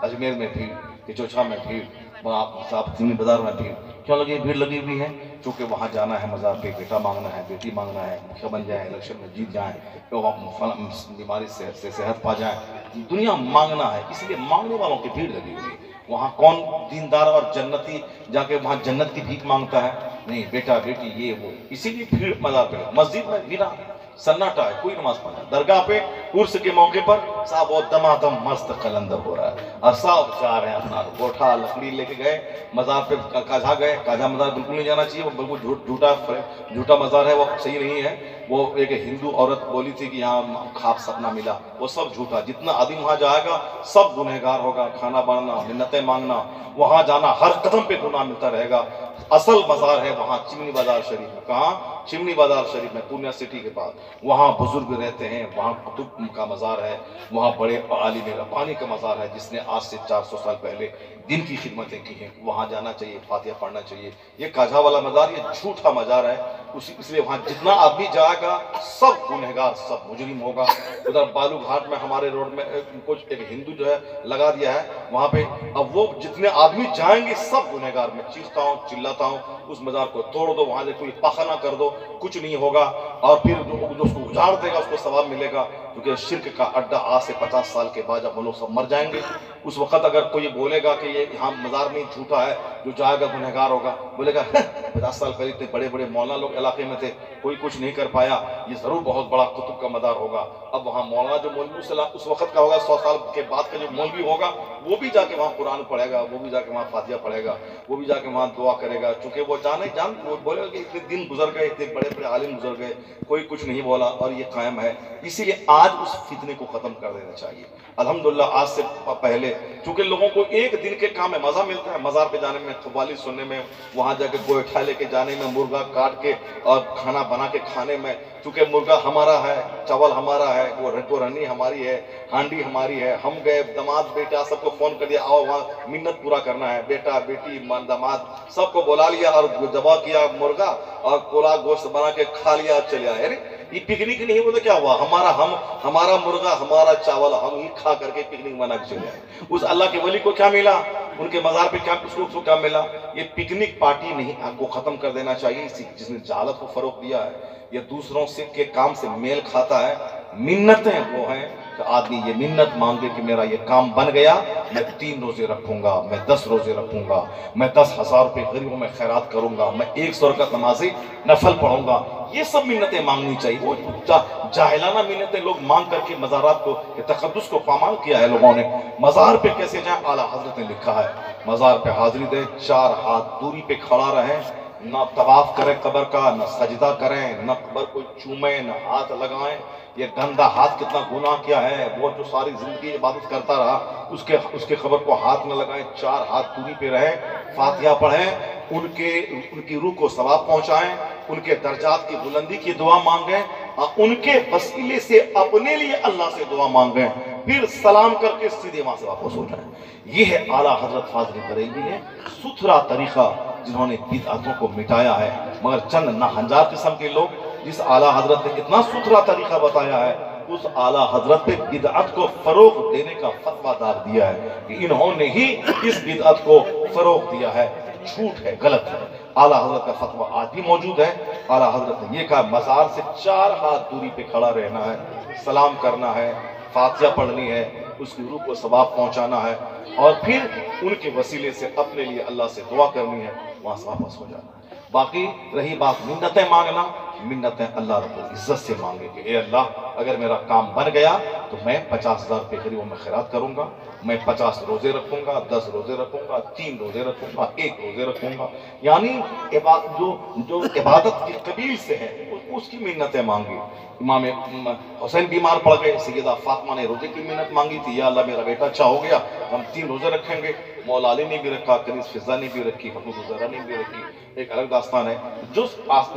अजमेर में भीड़, किचोछा में भीड़, साबतनी बाजार में भीड़। क्यों लगी भीड़ लगी हुई है? क्योंकि वहाँ जाना है मज़ार पे, बेटा मांगना है, बेटी मांगना है, मुखिया बन जाए, इलेक्शन में जीत जाए, तो बीमारी से सेहत पा जाए, दुनिया मांगना है, इसलिए मांगने वालों की भीड़ लगी हुई है। वहाँ कौन दीनदार और जन्नती जाके वहाँ जन्नत की भीख मांगता है? नहीं, बेटा बेटी ये वो, इसीलिए भीड़ मज़ार पे। मस्जिद में भीड़ सन्नाटा है, कोई नमाज पढ़ना। दरगाह पे उर्स के मौके पर साहब बहुत दमादम मस्त कलंदर हो रहा है और सब जा रहे हैं अपना गोठा लकड़ी लेके गए मज़ार पे, काजा गए। काजा मज़ार बिल्कुल नहीं जाना चाहिए, वो बिल्कुल झूठा मज़ार है, वो सही नहीं है। वो एक हिंदू औरत बोली थी कि यहाँ खाब सपना मिला, वो सब झूठा। जितना आदमी वहाँ जाएगा सब गुनहगार होगा। खाना बनाना, मिन्नतें मांगना, वहाँ जाना, हर कदम पे गुनाह मिलता रहेगा। असल मज़ार है वहाँ चिमनी बाजार शरीफ में। कहाँ? चिमनी बाजार शरीफ में, पूर्णिया सिटी के पास। वहाँ बुजुर्ग रहते हैं, वहाँ कुतुब का मज़ार है, वहाँ बड़े आलिम रब्बानी का मज़ार है जिसने आज से 400 साल पहले दिन की खिदमतें की हैं। वहाँ जाना चाहिए, फातिहा पढ़ना चाहिए। ये काझा वाला मज़ार ये झूठा मज़ार है, इसलिए वहाँ जितना आदमी जाएगा सब गुनहगार, सब मुजरिम होगा। उधर बालू घाट में हमारे रोड में कुछ एक हिंदू जो है लगा दिया है वहाँ पे। अब वो जितने आदमी जाएंगे सब गुनहगार। मैं चीखता हूँ, चिल्लाता हूँ, उस मज़ार को तोड़ दो, वहाँ से कोई पाखना कर दो, कुछ नहीं होगा। और फिर जो उसको उजाड़ देगा उसको सवाब मिलेगा, क्योंकि शिर्क का अड्डा आज से 50 साल के बाद जब हम लोग सब मर जाएंगे, उस वक्त अगर कोई बोलेगा कि ये यहाँ मज़ार नहीं झूठा है, जो जाएगा गुनहगार होगा, बोलेगा 50 साल पहले इतने बड़े बड़े मौलाना लोग इलाके में थे, कोई कुछ नहीं कर पाया, ये ज़रूर बहुत बड़ा कुतुब का मज़ार होगा। अब वहाँ मौलाना जो मौलवी उस वक्त का होगा, 100 साल के बाद का जो मौलवी होगा, वो भी जाके वहाँ कुरान पढ़ेगा, वो भी जाके वहाँ फातिहा पढ़ेगा, वो भी जाके वहाँ दुआ करेगा। चूँकि वो वो बोलेगा कि इतने दिन गुजर गए, इतने बड़े बड़े आलिम गुजर गए, कोई कुछ नहीं बोला और ये कायम है। इसीलिए आज उस फितने को ख़त्म कर देना चाहिए। अल्हम्दुलिल्लाह आज से पहले चूँकि लोगों को एक दिन के काम में मज़ा मिलता है, मज़ार पे जाने में, कव्वाली सुनने में, वहाँ जाके गोईठा लेके जाने में, मुर्गा काट के और खाना बना के खाने में। चूँकि मुर्गा हमारा है, चावल हमारा है, वो रन्नी हमारी है, हांडी हमारी है। हम गए, दामाद बेटा सबको फ़ोन कर दिया, आओ वहाँ मिन्नत पूरा करना है, बेटा बेटी दामाद सबको बुला लिया और जबा किया मुर्गा और कोला गोश्त बना के खा लिया, चले आए। अरे ये पिकनिक नहीं हुआ तो क्या हुआ? हमारा मुर्गा, हमारा चावल हम ही खा करके पिकनिक मना के चले आए। उस अल्लाह के वली को क्या मिला? उनके मज़ार पे क्या उसको क्या मिला? ये पिकनिक पार्टी नहीं, आपको ख़त्म कर देना चाहिए। जिसने जहालत को फ़रोग़ दिया है, ये दूसरों से के काम से मेल खाता है। मिन्नतें वो हैं कि आदमी ये मिन्नत मांगे कि मेरा ये काम बन गया, मैं 3 रोज़े रखूंगा, मैं 10 रोज़े रखूंगा, मैं 10,000 रुपये गरीबों में खैरात करूंगा, मैं 100 रकात नमाज़ी नफल पढ़ूंगा। ये सब मिन्नतें मांगनी चाहिए। वो जाहिलाना मिन्नतें लोग मांग करके मज़ारात को, तक़द्दुस को पामाल किया है लोगों ने। मज़ार पे कैसे जाए? आला हज़रत ने लिखा है, मज़ार पे हाज़िरी दें, 4 हाथ दूरी पे खड़ा रहें, ना तवाफ करें कब्र का, ना सजदा करें, ना कब्र को चूमें, ना हाथ लगाएं। ये गंदा हाथ कितना गुनाह किया है। वो जो सारी जिंदगी इबादत करता रहा, उसके कब्र को हाथ न लगाएं, 4 हाथ दूरी पे रहें, फातिहा पढ़ें, उनकी रूह को सवाब पहुंचाएं, उनके दर्जात की बुलंदी की दुआ मांगें, उनके वसीले से अपने लिए अल्लाह से दुआ मांगें, फिर सलाम करके सीधे वहां से वापस हो जाएं। ये है आला हजरत फाज़िल बरेलवी ने सुथरा तरीका, जिन्होंने बिदअतों को मिटाया है। मगर चंद नाहंजार किस्म के लोग, जिस आला हजरत ने इतना सुथरा तरीका बताया है, उस आला हजरत पे बिदअत को फरोग देने का फतवा दार दिया है कि इन्होंने ही इस बिदअत को फरोग दिया है। झूठ है, गलत है। आला हजरत का फतवा आज भी मौजूद है। आला हजरत ने यह कहा, मज़ार से 4 हाथ दूरी पे खड़ा रहना है, सलाम करना है, फातिहा पढ़नी है, उसकी रूह को सवाब पहुंचाना है, और फिर उनके वसीले से अपने लिए अल्लाह से दुआ करनी है, वहां से वापस हो जाना है। बाकी रही बात मिन्नतें मांगना, मिन्नतें अल्लाह रब्बुल इज़्ज़त से मांगे कि ए अल्लाह, अगर मेरा काम बन गया तो मैं 50,000 रुपये गरीबों में खैरात करूंगा, मैं 50 रोज़े रखूंगा, 10 रोज़े रखूंगा, 3 रोज़े रखूंगा, 1 रोज़े रखूंगा। यानी जो इबादत की कबील से है उसकी मिन्नतें मांगी। इमाम हुसैन बीमार पड़ गए, सैयदा फातिमा ने रोज़े की मिन्नत मांगी थी, या अल्लाह मेरा बेटा अच्छा हो गया तो हम 3 रोज़े रखेंगे। मौला अली ने भी रखा, कनीज़ फिज़ा ने भी रखी, फतूह ज़हरा ने भी रखी। एक अलग दास्तान है। जो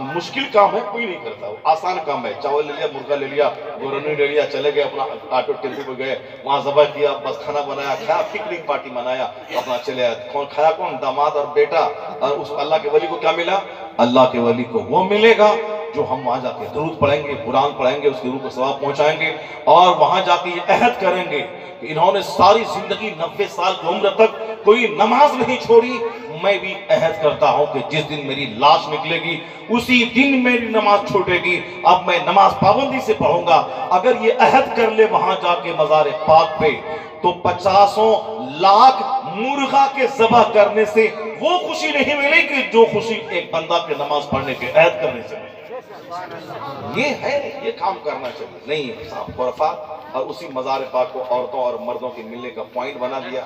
मुश्किल काम है कोई नहीं करता, वो आसान काम है। चावल ले लिया, मुर्गा ले लिया, गोरनी ले लिया, चले गए अपना ऑटो टेम्पो पे गए, वहाँ ज़बह किया, बस खाना बनाया, खाया, पिकनिक पार्टी मनाया, अपना चले आए। कौन खाया? कौन? दामाद और बेटा। और उस अल्लाह के वली को क्या मिला? अल्लाह के वली को वो मिलेगा جو ہم وہاں جا کے درود پڑھیں گے، قرآن پڑھیں گے، اس کی روح کو ثواب پہنچائیں گے، اور وہاں جا کے یہ عہد کریں گے کہ انہوں نے ساری زندگی 90 سال کی عمر تک کوئی نماز نہیں چھوڑی، میں بھی عہد کرتا ہوں کہ جس دن میری لاش نکلے گی اسی دن میری نماز چھوٹے گی، اب میں نماز پابندی سے پڑھوں گا۔ اگر یہ عہد کر لے وہاں جا کے مزار پاک پہ، تو 50 لاکھ مرغا کے ذبح کرنے سے وہ خوشی نہیں ملے گی جو خوشی ایک بندہ کے نماز پڑھنے کے عہد کرنے سے ملے۔ یہ ہے، یہ کام کرنا چاہیے، نہیں صاحب خرافات۔ اور اسی مزار پاک کو عورتوں اور مردوں کے ملنے کا پوائنٹ بنا دیا۔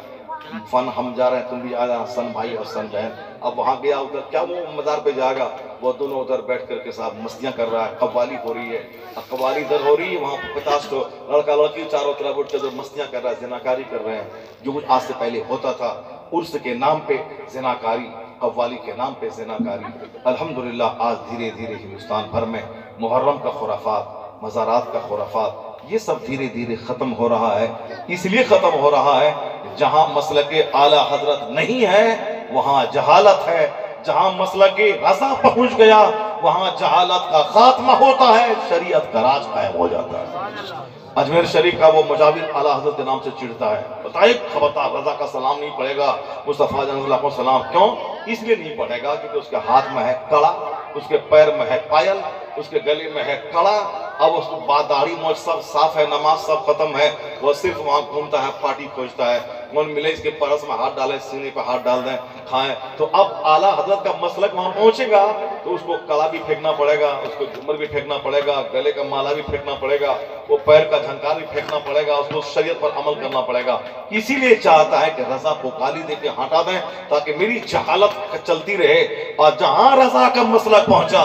فن ہم جا رہے ہیں، تم بھی آ جانا، سن بھائی اور سن بہن۔ اب وہاں گیا ادھر، کیا وہ مزار پہ جائے گا؟ وہ دونوں ادھر بیٹھ کر کے صاحب مستیاں کر رہا ہے، قوالی ہو رہی ہے، قوالی ادھر ہو رہی ہے، وہاں 50 لڑکا لڑکی چاروں طرف اٹھ کے مستیاں کر رہا ہے، زناکاری کر رہے ہیں، جو کچھ آج سے پہلے ہوتا تھا۔ عرس کے نام پہ زناکاری، قوالی کے نام پہ زناکاری۔ الحمدللہ آج دھیرے دھیرے ہندوستان بھر میں محرم کا خرافات، مزارات کا خرافات، یہ سب دھیرے دھیرے ختم ہو رہا ہے۔ اس لیے ختم ہو رہا ہے جہاں مسلک اعلیٰ حضرت نہیں ہے وہاں جہالت ہے، جہاں مسلک رضا پہنچ گیا وہاں جہالت کا خاتمہ ہوتا ہے، شریعت کا راج قائم ہو جاتا ہے۔ اجمیر شریف کا وہ مجاور اعلیٰ حضرت کے نام سے چڑھتا ہے، بتائے خبردار رضا کا سلام نہیں پڑھے گا، مصطفیٰ جن اللہ علیہ وسلم، کیوں؟ اس لیے نہیں پڑھے گا کیونکہ اس کے ہاتھ میں ہے کڑا، اس کے پیر میں ہے پائل، اس کے گلے میں ہے کڑا۔ اب اس کو داڑھی موچ سب صاف ہے، نماز سب ختم ہے، وہ صرف وہاں گھومتا ہے، پارٹی کھوجتا ہے، کون ملے اس کے پرس میں ہاتھ ڈالے، سینے پہ ہاتھ ڈال دیں، کھائیں۔ تو اب اعلیٰ حضرت کا مسلک وہاں پہنچے گا تو اس کو کڑا بھی پھینکنا پڑے گا، اس کو جھومر بھی پھینکنا پڑے گا، گلے کا مالا بھی پھینکنا پڑے گا، وہ پیر کا جھنکار بھی پھینکنا پڑے گا، اس کو شریعت پر عمل کرنا پڑے گا۔ اسی لیے چاہتا ہے کہ رضا کو گالی دے کے ہٹا دیں تاکہ میری جہالت چلتی رہے، اور جہاں رضا کا مسلک پہنچا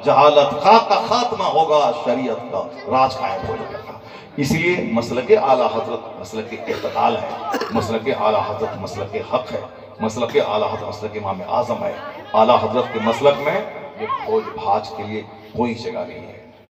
جہالت کا خاتمہ ہوگا، شریعت کا راج قائم ہو جائے گا۔ اس لیے مسلک اعلیٰ حضرت مسلک اعتدال ہے، مسلک اعلیٰ حضرت مسلک حق ہے، مسلک اعلیٰ حضرت مسلک امام اعظم ہے۔ اعلیٰ حضرت کے مسلک میں یہ بھوج بھاج کے لیے کوئی جگہ نہیں ہے۔